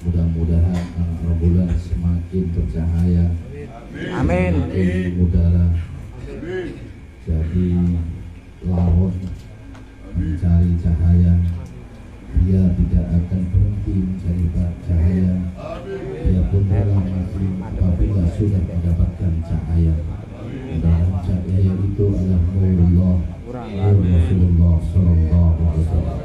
Mudah-mudahan bulan semakin bercahaya, Amin. semakin mudara, jadi lawan mencari cahaya. Dia tidak akan berhenti mencari cahaya. Dia pun rela mati apabila sudah mendapatkan cahaya. Dan cahaya itu adalah nurullah, nur Rasulullah Sallallahu Alaihi Wasallam.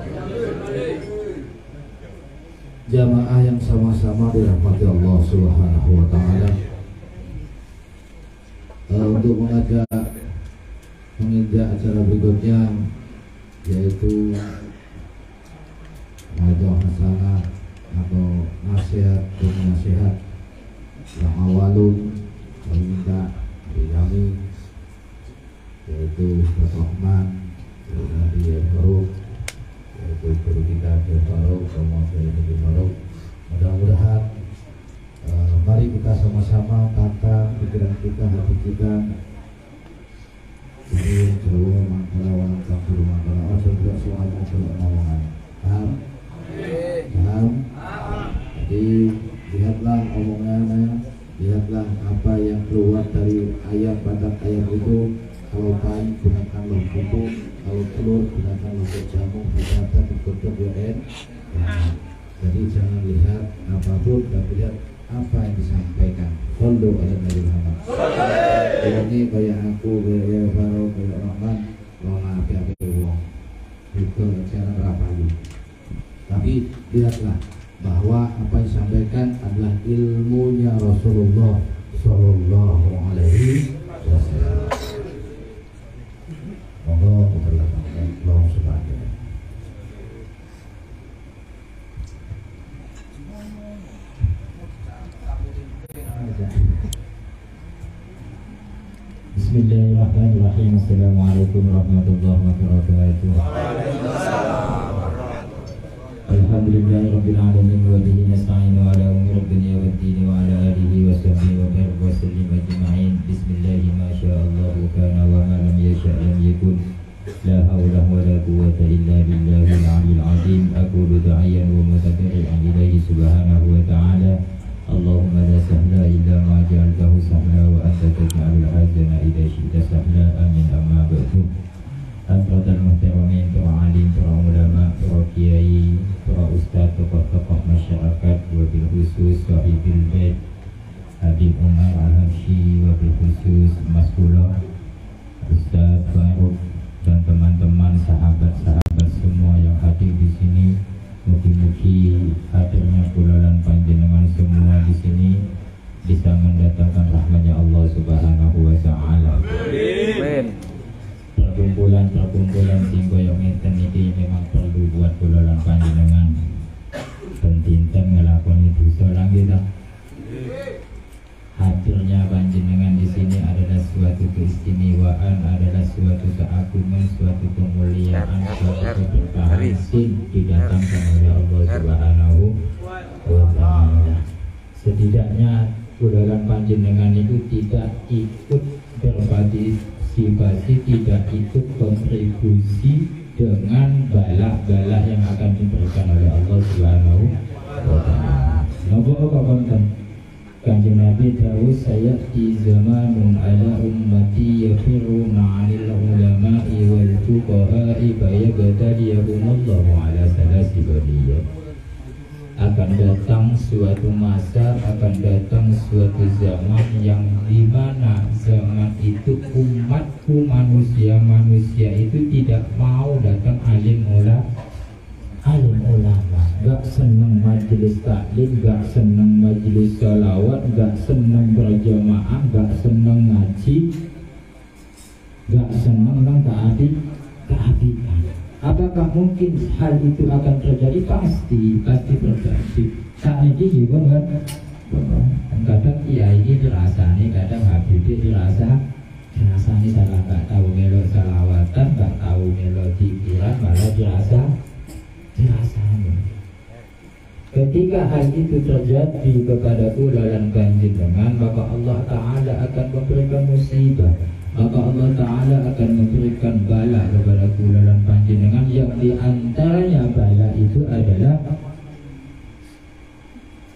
Jamaah yang sama-sama dirahmati Allah Subhanahu Wa Taala, untuk menginjak acara berikutnya, yaitu Mau'izah hasanah atau nasihat dan nasihat yang awalun meminta dari kami, yaitu Ustaz Rahman dari Faruk, yaitu guru kita dari Faruk, promosi dari Faruk. Mudah-mudahan mari kita sama-sama tata pikiran kita, hati kita ini jauh mangkala walang kafir mangkala asal juga soal omongan. Paham? Paham? Jadi lihatlah omongannya, lihatlah apa yang keluar dari ayam, badak ayam itu. Kalau pahit gunakanlah pupuk, kalau telur gunakanlah jamu, ternyata digodok UN. Jadi jangan lihat apapun, tapi lihat apa yang disampaikan. Sallu ala Nabi Muhammad. Ini kayak aku, kayak Faruk, kayak Rahman, wong api-api wong. Itu cara rapali. Tapi lihatlah bahwa apa yang disampaikan adalah ilmunya Rasulullah Sallallahu Alaihi Wasallam. Monggo memperlakukan Allah Subhanahu. Bismillahirrahmanirrahim. Assalamualaikum warahmatullahi wabarakatuh. Alhamdulillahirabbil alamin wa bihi nasta'inu ala umuri dunya waddin wa ala alihi wa sahbihi wa baraka wa sallim ajma'in. Bismillahi ma sya'allahu kana wa ma lam yasha' lam yakun. La haula wa la quwwata illa billahil 'aliyyil 'azim. Aqulu da'iyan wa mutadarri'an ilaihi subhanahu wa ta'ala. Allahumma la sahla illa ma ja'altahu sahla wa anta taj'alul hazana idza syi'ta sahla. Amin. Amma ba'du. Hadratul muhtaramin, para alim, para ulama, para kiai, para ustaz, tokoh-tokoh masyarakat, wabil khusus sahibil bait Habib Umar Al-Habsyi, wabil khusus Mas Kula, Ustaz Faruk, dan teman-teman sahabat-sahabat semua yang hadir di sini. Mugi-mugi hadirnya bulan panjenengan semua di sini bisa mendatangkan rahmatnya Allah Subhanahu wa Ta'ala. Amin. Perkumpulan singgo yang ngeten iki memang perlu buat bulan panjenengan. Pentinten ngelakoni dosa lagi tak? Hadirnya panjenengan di sini adalah suatu keistimewaan, adalah suatu keagungan, suatu kemuliaan, suatu keberkahan didatangkan oleh Allah Subhanahu wa Ta'ala. Setidaknya bulan panjenengan itu tidak ikut berpartisipasi, tidak ikut kontribusi dengan balak-balak yang akan diberikan oleh Allah Subhanahu wa Ta'ala. Napa konten Kanjeng Nabi dawuh, saya di zamanun ala ummati yafiruna 'anil ulama'i wal fuqaha'i fayabtadiyahumullahu ala salasi baliyah. Akan datang suatu masa, akan datang suatu zaman yang dimana zaman itu umatku manusia itu tidak mau datang alim ulama, gak seneng majelis taklim, gak seneng majelis salawat, gak seneng berjamaah, gak seneng ngaji, gak seneng nang keabian. Apakah mungkin hal itu akan terjadi? Pasti terjadi. Saat ini juga kan, kadang kiai ini dirasani, kadang habib dirasani salah, gak tahu melok salawatan, gak tahu melok zikiran, malah dirasani. Ketika hal itu terjadi kepada ulalan panjenengan, maka Allah Ta'ala akan memberikan musibah, maka Allah Ta'ala akan memberikan bala kepada ulalan panjenengan, yang diantaranya bala itu adalah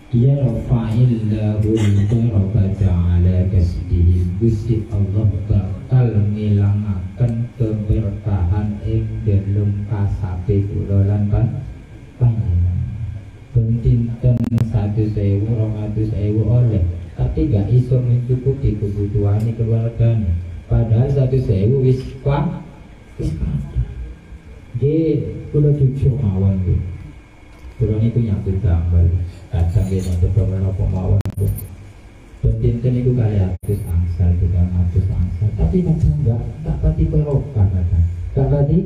yarfa'illahu al-barakata ala kasbihi. Gusti Allah bakal ngilangaken keberkahan ing dalem kasape kula lan panjenengan. Dinten 100.000 200.000 oleh, tapi gak iso mencukupi kebutuhan keluarganya. Padahal 100.000 wis ada. Dia kula jujur mawon tuh. Kula niku nyambut tambal. Kadang dia untuk beberapa mawon tuh. Dinten itu kali 100 angsal, 300 angsal. Tapi kadang enggak pati barokah kadang. Gak pati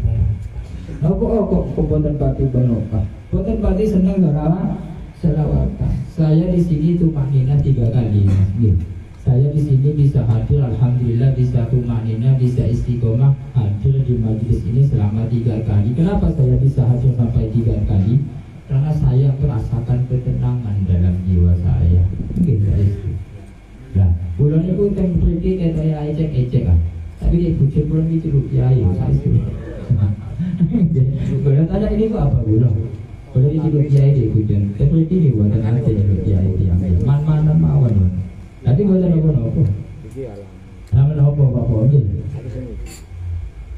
barokah. Kok boten pati barokah. Boten pati seneng gara selawatan. Saya di sini tumanina 3 kali. Saya di sini bisa hadir, alhamdulillah, bisa tumanina, bisa istiqomah hadir di majelis ini selama 3 kali. Kenapa saya bisa hadir sampai 3 kali? Karena saya merasakan ketenangan dalam jiwa saya. Gitu itu. Nah, bulan itu kan pergi ke saya ecek kan. Tapi dia bujuk bulan itu rupiah ya saya itu. Bulan tanya ini kok apa bulan? Bulan itu rupiah dia bujuk. Tapi ini buatan aja rupiah itu yang mana mawon. Tadi buatan apa? Nama apa Pak?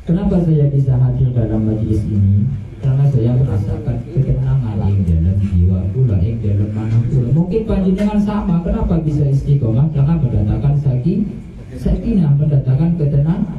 Kenapa saya bisa hadir dalam majelis ini? Karena saya merasakan ketenangan yang dalam jiwa pula, yang dalam mana pula. Mungkin panjenengan sama. Kenapa bisa istiqomah? Karena mendatangkan sakinah, mendatangkan ketenangan.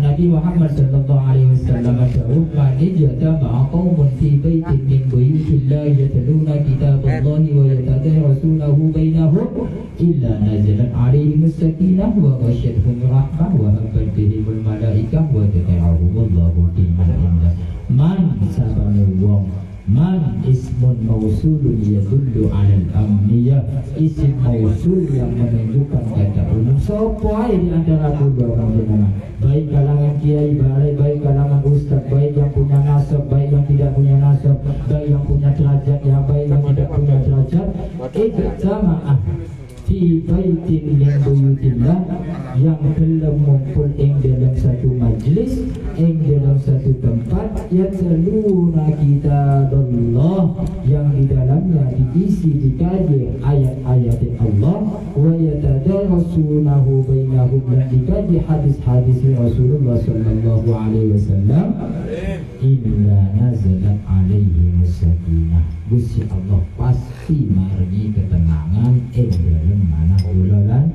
Nabi Muhammad sallallahu alaihi wasallam berkata, "Man yajtama'a qaumun fi baitin min buyutillah yatluna kitaballahi wa yatadarasunahu bainahum illa nazalat 'alaihim as-sakinah wa ghasyiyatuhum rahmah wa haffat bihimul malaikah wa dzakarakumullahu fi man indah." Man sabana wong, man ismun mausulun yadullu 'alal amniyah. Isim mausul yang menunjukkan kata umum. Sapa di antara kedua orang, baik kalangan kiai, baik kalangan ustaz, baik yang punya nasab, baik yang tidak punya nasab, baik yang punya derajat, ya baik yang tidak punya derajat, ijtama'ah fi baitin min buyutillah, yang belum ngumpul ing dalam satu majlis, ing dalam satu tempat, yatluna kitabullah, yang di dalamnya diisi dikaji ayat-ayat Allah, wa yatadarasunahu bainahum, dan dikaji hadis-hadis Rasulullah sallallahu alaihi wasallam, illa nazalat alaihi sakinah. Gusti Allah pasti maringi ketenangan ing dalam mana ulolan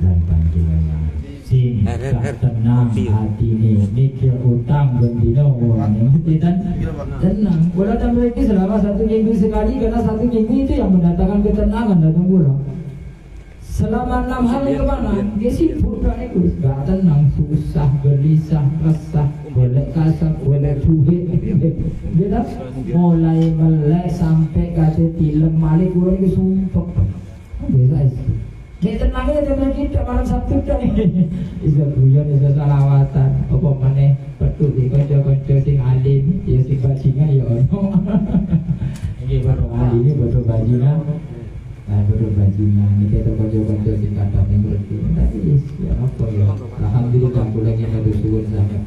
dan panjenengan. Sing tenang hati ini, mikir utang bendino dan tenang. Bola dan mereka selama 1 minggu sekali, karena 1 minggu itu yang mendatangkan ketenangan datang bola. Selama 6 hari kemana? Dia sibuk dan itu gak tenang, susah, gelisah, resah, boleh kasar, boleh duit. Dia mulai melek sampai kata tilem malik gua ini sumpah. Biasa itu. Dia tenangnya dengan kita malam Sabtu dah. Isa bulan, isa salawatan. Apa mana betul di konco-konco sing alim, ya sing bajingan ya ono. Ini baru alim, ini baru bajingan. Nah, baru bajingan. Ini kita konco-konco sing kadang yang berarti. Tapi ya apa ya. Alhamdulillah lagi ada suwun sangat.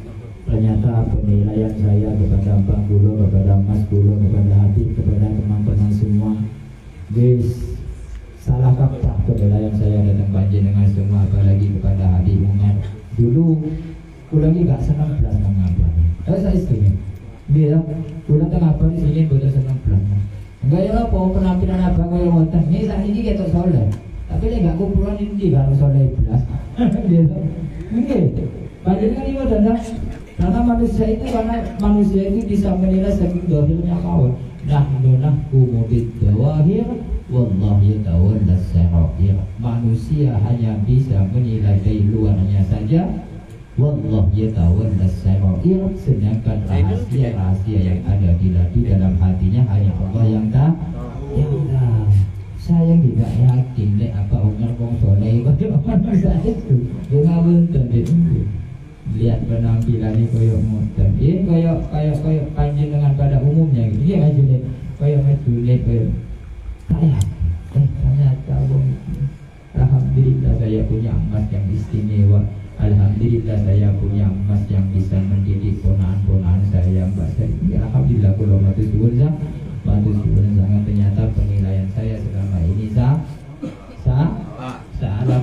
Ternyata penilaian saya kepada Bang Bulo, kepada Mas Bulo, kepada Habib, kepada teman-teman semua, guys, salah kaprah penilaian saya datang panjenengan semua, apalagi kepada Habib Umar. Dulu, lagi gak senang belas mengapa. Saya istimewa. Dia, pulang tengah apa di sini bukan senang belas. Enggak ya apa penampilan apa kayak ngoten. Ini saat ini kita soleh, tapi dia gak kumpulan ini gak harus soleh belas. Dia, ini, panjenengan ini ada. Karena manusia itu bisa menilai saking dohirnya kawan. Nahnu nahkumu bid-dawahir wallahu yatawalla as-sarair. Manusia hanya bisa menilai dari luarnya saja. Wallahu yatawalla as-sarair. Sedangkan rahasia-rahasia yang ada di dalam hatinya hanya Allah yang tahu. Saya tidak yakin lek apa Umar wong soleh bagaimana saya itu. Dengan wonten lihat penampilan ini koyok motor, ini koyok panjenengan pada umumnya gitu, dia ngajulit, koyok ngajulit, koyok kayak, ternyata alhamdulillah saya punya emas yang istimewa, alhamdulillah saya punya emas yang bisa mendidik ponaan-ponaan saya, mbak saya, ya alhamdulillah kalau mati suwun Bantu syukuran sangat ternyata penilaian saya selama ini salah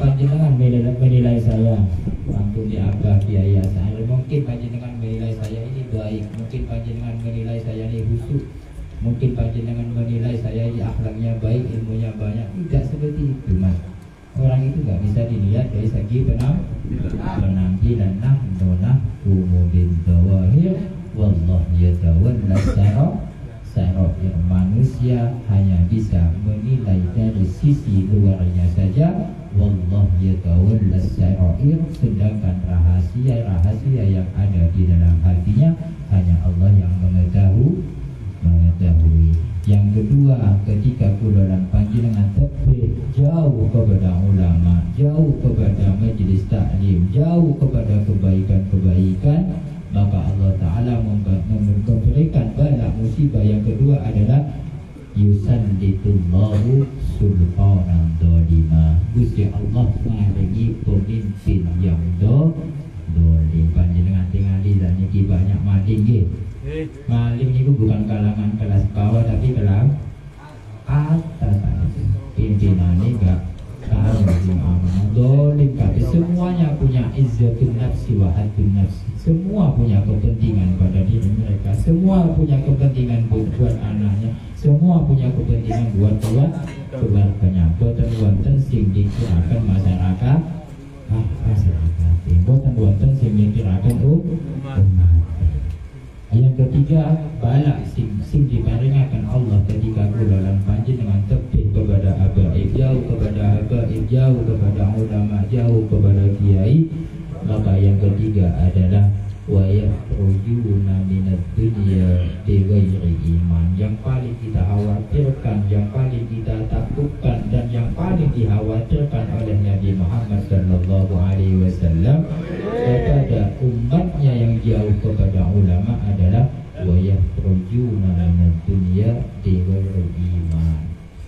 panjenengan menilai saya. Ampun di Abah Kiai saya. Mungkin panjenengan menilai saya ini baik, mungkin panjenengan menilai saya ini khusyuk, mungkin panjenengan menilai saya ini akhlaknya baik, ilmunya banyak. Tidak seperti itu, Mas. Orang itu nggak bisa dilihat dari segi penampilan. Nahnu umudin dawahir wallah yatawalla sarah. Manusia hanya bisa menilai dari sisi luarnya saja. Wallah yatawalla sarair, sedangkan rahasia yang ada di dalam hatinya hanya Allah yang mengetahui. Yang kedua, ketika kudalan panjenengan tepih jauh kepada ulama, jauh kepada majelis taklim, jauh kepada kebaikan-kebaikan, maka Allah Ta'ala memberikan bala musibah. Yang kedua adalah yusallitullahu sultanan dolima. Gusti Allah maringi pemimpin yang dolim. Panjenengan tingali dan niki banyak maling nggih. Maling itu bukan kalangan kelas bawah tapi kelas atas. Pimpinan ini enggak dolim kabeh. Semuanya punya izzatun nafsi wa haddun nafsi. Semua punya kepentingan pada diri mereka. Semua punya kepentingan buat anaknya. Semua punya kepentingan buat keluarganya. Boten wonten sing dikirakan masyarakat. Boten wonten sing dikirakan umat. Yang ketiga, bala sing diparingakan Allah ketika kudalan panjenengan tepih kepada habaib, jauh kepada habaib, jauh kepada ulama, jauh kepada kiai. Maka yang ketiga adalah wa yakhrujuna minad dunya bighairi iman. Yang paling kita khawatirkan, yang paling kita takutkan, dan yang paling dikhawatirkan oleh Nabi Muhammad sallallahu alaihi wasallam kepada umatnya yang jauh kepada ulama adalah wa yakhrujuna minad dunya bighairi iman.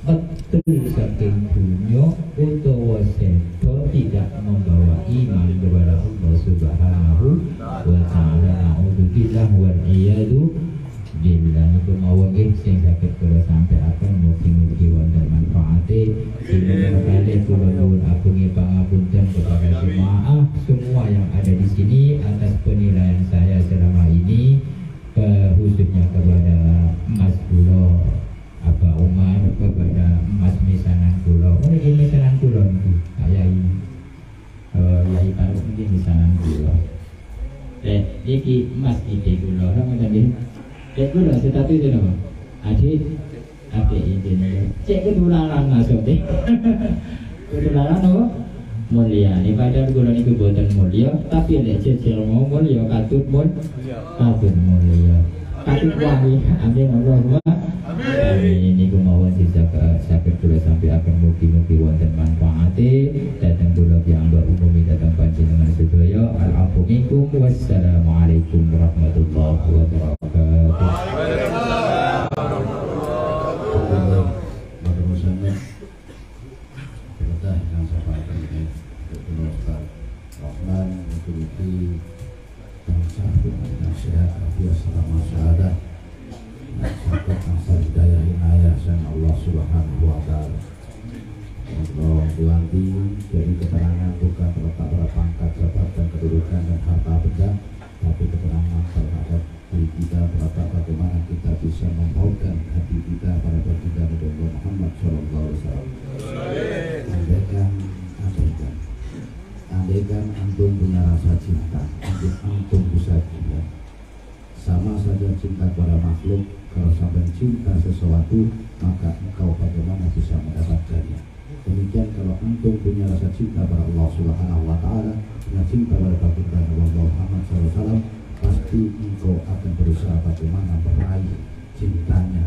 Betul saking dunia utawa sedo tidak membawa iman kepada Allah Subhanahu wa ta'ala. Na'udzubillah wal iyadu billah. Niku mawon nggih sing saged kula sampaikan, mugi-mugi wonten manfaate. Sila kali kula nyuwun agungi pangapunten kepada jemaah semua yang ada di sini atas penilaian saya selama ini, khususnya kepada Mas kula Abah Umar, kepada Mas misanan kula. Ini misanan kula niku. Kaya ini. Yai Paruk ini misanan kula. Iki Mas ide kula, ora ngoten. Cek kula setatu itu napa? Adik ide niku. Cek ketularan langsung deh. Ketularan napa? Mulia. Ini padahal kula niku boten mulia, tapi lek cecil mau mulia katut mulia. Katut wangi. Amin Allahumma. Ini kemauan sisa sakit kula sampai akan mugi-mugi wonten manfaate. Datang kula piyambak umumi datang panjenengan sedaya. Al-afu minkum. Wassalamualaikum warahmatullahi wabarakatuh. Allah Subhanahu wa ta'ala. Jadi keterangan bukan terletak pada pangkat, jabatan, kedudukan dan harta benda, tapi keterangan terhadap diri kita, terhadap bagaimana kita bisa membawakan hati kita pada baginda Nabi Muhammad SAW. Andaikan antum punya rasa cinta, antum bisa cinta. Sama saja cinta pada makhluk. Kalau sampai cinta sesuatu, maka engkau bagaimana bisa mendapatkannya. Demikian kalau antum punya rasa cinta pada Allah Subhanahu wa ta'ala, punya cinta pada baginda Nabi Muhammad SAW, pasti engkau akan berusaha bagaimana meraih cintanya